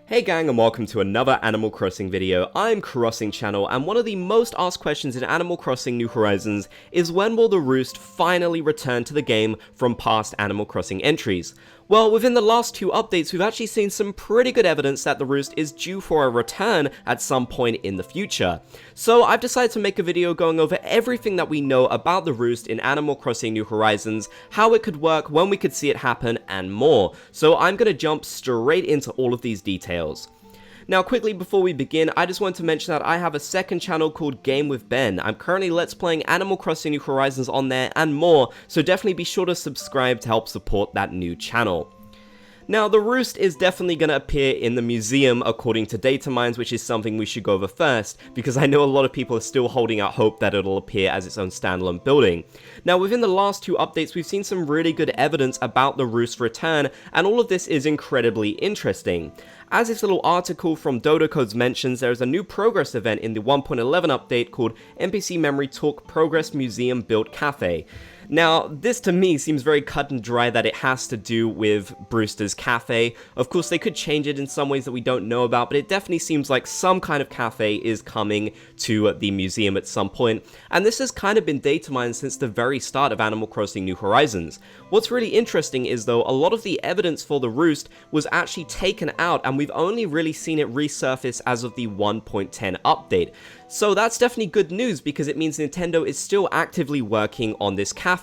Hey gang, and welcome to another Animal Crossing video. I'm Crossing Channel, and one of the most asked questions in Animal Crossing New Horizons is when will the Roost finally return to the game from past Animal Crossing entries? Well, within the last two updates, we've actually seen some pretty good evidence that the Roost is due for a return at some point in the future. So I've decided to make a video going over everything that we know about the Roost in Animal Crossing New Horizons, how it could work, when we could see it happen, and more. So I'm going to jump straight into all of these details. Now quickly before we begin, I just want to mention that I have a second channel called Game with Ben. I'm currently Let's Playing Animal Crossing New Horizons on there and more, so definitely be sure to subscribe to help support that new channel. Now, the Roost is definitely going to appear in the museum according to Datamines, which is something we should go over first, because I know a lot of people are still holding out hope that it'll appear as its own standalone building. Now, within the last two updates, we've seen some really good evidence about the Roost's return, and all of this is incredibly interesting. As this little article from Kokomo Codes mentions, there is a new progress event in the 1.11 update called NPC Memory Talk Progress Museum Built Cafe. Now, this to me seems very cut and dry that it has to do with BREWSTER'S cafe. Of course, they could change it in some ways that we don't know about, but it definitely seems like some kind of cafe is coming to the museum at some point, and this has kind of been datamined since the very start of Animal Crossing New Horizons. What's really interesting is, though, a lot of the evidence for the Roost was actually taken out, and we've only really seen it resurface as of the 1.10 update. So that's definitely good news, because it means Nintendo is still actively working on this cafe.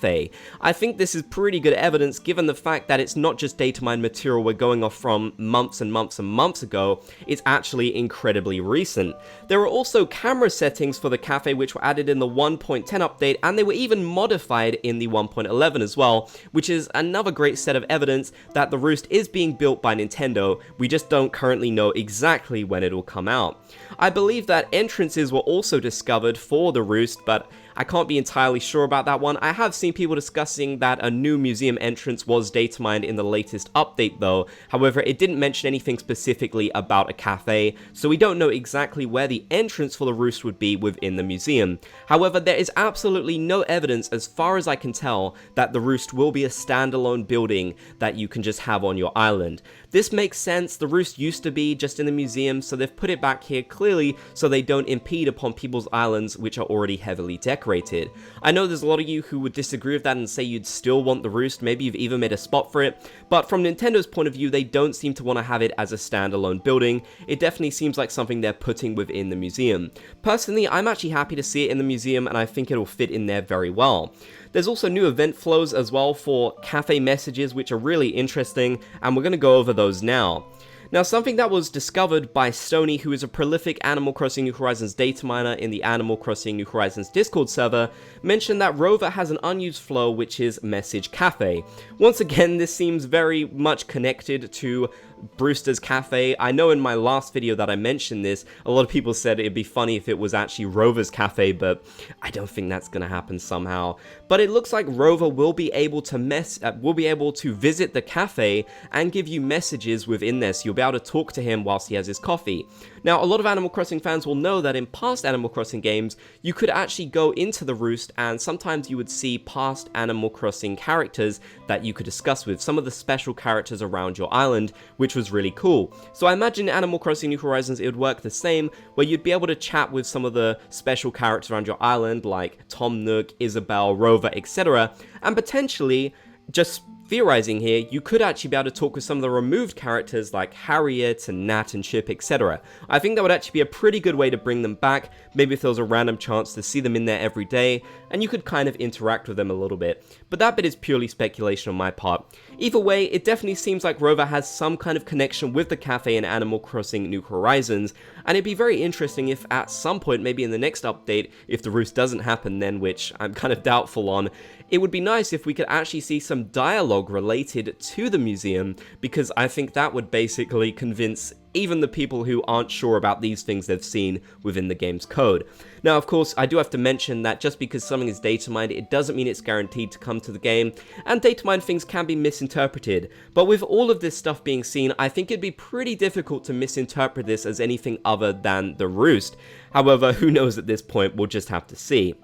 I think this is pretty good evidence given the fact that it's not just datamine material we're going off from months and months and months ago, it's actually incredibly recent. There were also camera settings for the cafe which were added in the 1.10 update, and they were even modified in the 1.11 as well, which is another great set of evidence that the Roost is being built by Nintendo. We just don't currently know exactly when it will come out. I believe that entrances were also discovered for the Roost, but I can't be entirely sure about that one. I have seen people discussing that a new museum entrance was datamined in the latest update though. However, it didn't mention anything specifically about a cafe, so we don't know exactly where the entrance for the Roost would be within the museum. However, there is absolutely no evidence, as far as I can tell, that the Roost will be a standalone building that you can just have on your island. This makes sense. The Roost used to be just in the museum, so they've put it back here clearly so they don't impede upon people's islands which are already heavily decorated. I know there's a lot of you who would disagree with that and say you'd still want the Roost, maybe you've even made a spot for it, but from Nintendo's point of view, they don't seem to want to have it as a standalone building. It definitely seems like something they're putting within the museum. Personally, I'm actually happy to see it in the museum, and I think it'll fit in there very well. There's also new event flows as well for cafe messages, which are really interesting, and we're going to go over those now. Now, something that was discovered by Stoney, who is a prolific Animal Crossing New Horizons data miner in the Animal Crossing New Horizons Discord server, mentioned that Rover has an unused flow, which is Message Cafe. Once again, this seems very much connected to BREWSTER'S cafe. I know in my last video that I mentioned this, a lot of people said it'd be funny if it was actually Rover's cafe, but I don't think that's gonna happen somehow. But it looks like Rover will be able to visit the cafe and give you messages within there, so you'll be able to talk to him whilst he has his coffee. Now, a lot of Animal Crossing fans will know that in past Animal Crossing games, you could actually go into the Roost, and sometimes you would see past Animal Crossing characters that you could discuss with, some of the special characters around your island, which was really cool. So I imagine in Animal Crossing New Horizons it would work the same, where you'd be able to chat with some of the special characters around your island, like Tom Nook, Isabelle, Rover, etc., and potentially, just theorizing here, you could actually be able to talk with some of the removed characters like Harriet and Nat and Chip, etc. I think that would actually be a pretty good way to bring them back, maybe if there was a random chance to see them in there every day, and you could kind of interact with them a little bit. But that bit is purely speculation on my part. Either way, it definitely seems like Rover has some kind of connection with the cafe in Animal Crossing New Horizons, and it'd be very interesting if at some point, maybe in the next update, if the Roost doesn't happen then, which I'm kind of doubtful on, it would be nice if we could actually see some dialogue related to the museum, because I think that would basically convince even the people who aren't sure about these things they've seen within the game's code. Now, of course, I do have to mention that just because something is datamined, it doesn't mean it's guaranteed to come to the game, and datamined things can be misinterpreted. But with all of this stuff being seen, I think it'd be pretty difficult to misinterpret this as anything other than the Roost. However, who knows at this point, we'll just have to see.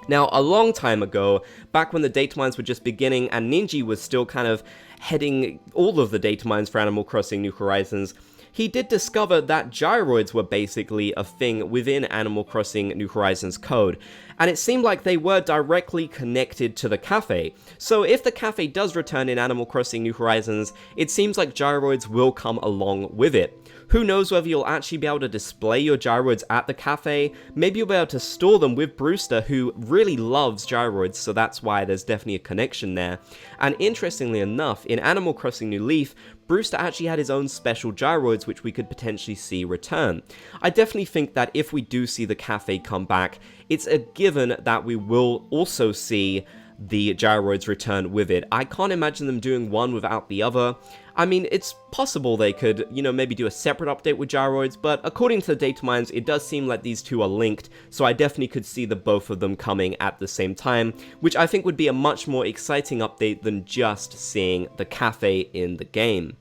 Now, a long time ago, back when the datamines were just beginning and Ninja was still kind of heading all of the datamines for Animal Crossing New Horizons, he did discover that gyroids were basically a thing within Animal Crossing New Horizons code, and it seemed like they were directly connected to the cafe. So if the cafe does return in Animal Crossing New Horizons, it seems like gyroids will come along with it. Who knows whether you'll actually be able to display your gyroids at the cafe, maybe you'll be able to store them with Brewster, who really loves gyroids, so that's why there's definitely a connection there. And interestingly enough, in Animal Crossing New Leaf, Brewster actually had his own special gyroids which we could potentially see return. I definitely think that if we do see the cafe come back, it's a given that we will also see the gyroids return with it. I can't imagine them doing one without the other. I mean, it's possible they could, maybe do a separate update with gyroids, but according to the datamines, it does seem like these two are linked, so I definitely could see the both of them coming at the same time, which I think would be a much more exciting update than just seeing the cafe in the game.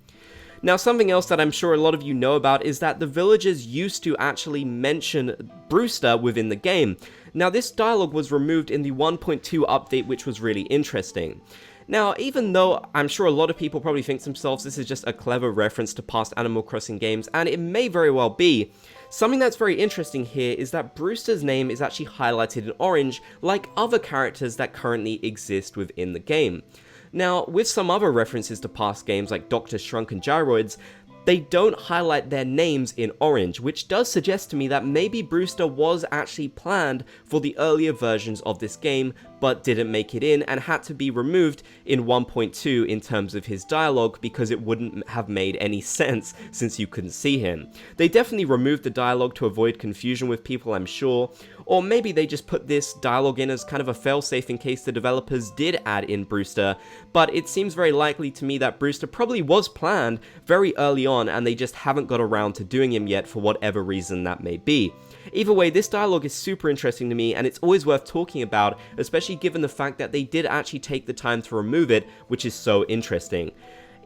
Now, something else that I'm sure a lot of you know about is that the villagers used to actually mention Brewster within the game. Now, this dialogue was removed in the 1.2 update, which was really interesting. Now, even though I'm sure a lot of people probably think to themselves this is just a clever reference to past Animal Crossing games, and it may very well be, something that's very interesting here is that Brewster's name is actually highlighted in orange, like other characters that currently exist within the game. Now, with some other references to past games like Dr. Shrunk and Gyroids, they don't highlight their names in orange, which does suggest to me that maybe Brewster was actually planned for the earlier versions of this game, but didn't make it in and had to be removed in 1.2 in terms of his dialogue because it wouldn't have made any sense since you couldn't see him. They definitely removed the dialogue to avoid confusion with people, I'm sure, or maybe they just put this dialogue in as kind of a failsafe in case the developers did add in Brewster, but it seems very likely to me that Brewster probably was planned very early on and they just haven't got around to doing him yet for whatever reason that may be. Either way, this dialogue is super interesting to me and it's always worth talking about, especially given the fact that they did actually take the time to remove it, which is so interesting.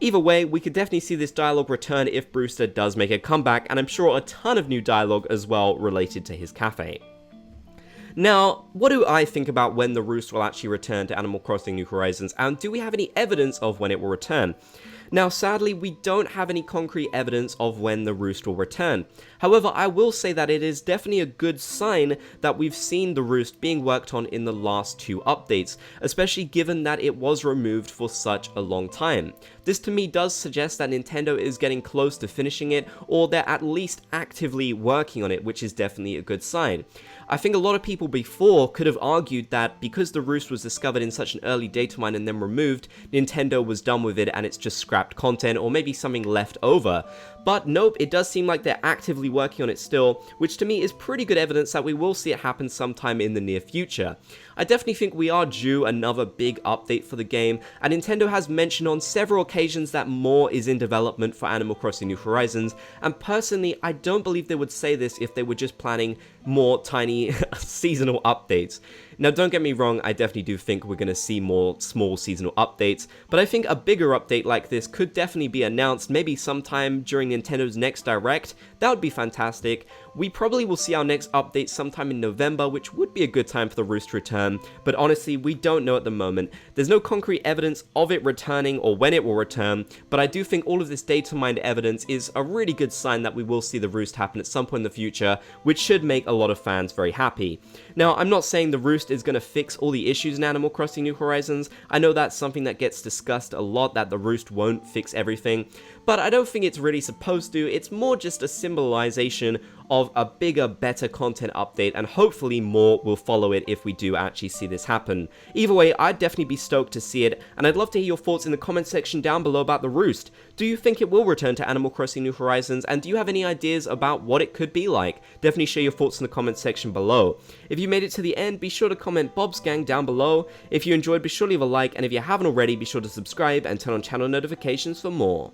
Either way, we could definitely see this dialogue return if Brewster does make a comeback, and I'm sure a ton of new dialogue as well related to his cafe. Now, what do I think about when the Roost will actually return to Animal Crossing New Horizons, and do we have any evidence of when it will return? Now, sadly, we don't have any concrete evidence of when the Roost will return. However, I will say that it is definitely a good sign that we've seen the Roost being worked on in the last two updates, especially given that it was removed for such a long time. This to me does suggest that Nintendo is getting close to finishing it, or they're at least actively working on it, which is definitely a good sign. I think a lot of people before could have argued that because the Roost was discovered in such an early datamine and then removed, Nintendo was done with it and it's just scrapped content or maybe something left over. But nope, it does seem like they're actively working on it still, which to me is pretty good evidence that we will see it happen sometime in the near future. I definitely think we are due another big update for the game, and Nintendo has mentioned on several occasions that more is in development for Animal Crossing New Horizons, and personally, I don't believe they would say this if they were just planning more tiny seasonal updates. Now, don't get me wrong, I definitely do think we're going to see more small seasonal updates, but I think a bigger update like this could definitely be announced maybe sometime during Nintendo's next Direct. That would be fantastic. We probably will see our next update sometime in November, which would be a good time for the Roost return, but honestly, we don't know at the moment. There's no concrete evidence of it returning or when it will return, but I do think all of this data mined evidence is a really good sign that we will see the Roost happen at some point in the future, which should make a lot of fans very happy. Now, I'm not saying the Roost is going to fix all the issues in Animal Crossing New Horizons. I know that's something that gets discussed a lot, that the Roost won't fix everything, but I don't think it's really supposed to. It's more just a symbolization of a bigger, better content update, and hopefully more will follow it if we do actually see this happen. Either way, I'd definitely be stoked to see it, and I'd love to hear your thoughts in the comment section down below about the Roost. Do you think it will return to Animal Crossing New Horizons, and do you have any ideas about what it could be like? Definitely share your thoughts in the comment section below. If you made it to the end, be sure to comment Bob's Gang down below. If you enjoyed, be sure to leave a like, and if you haven't already, be sure to subscribe and turn on channel notifications for more.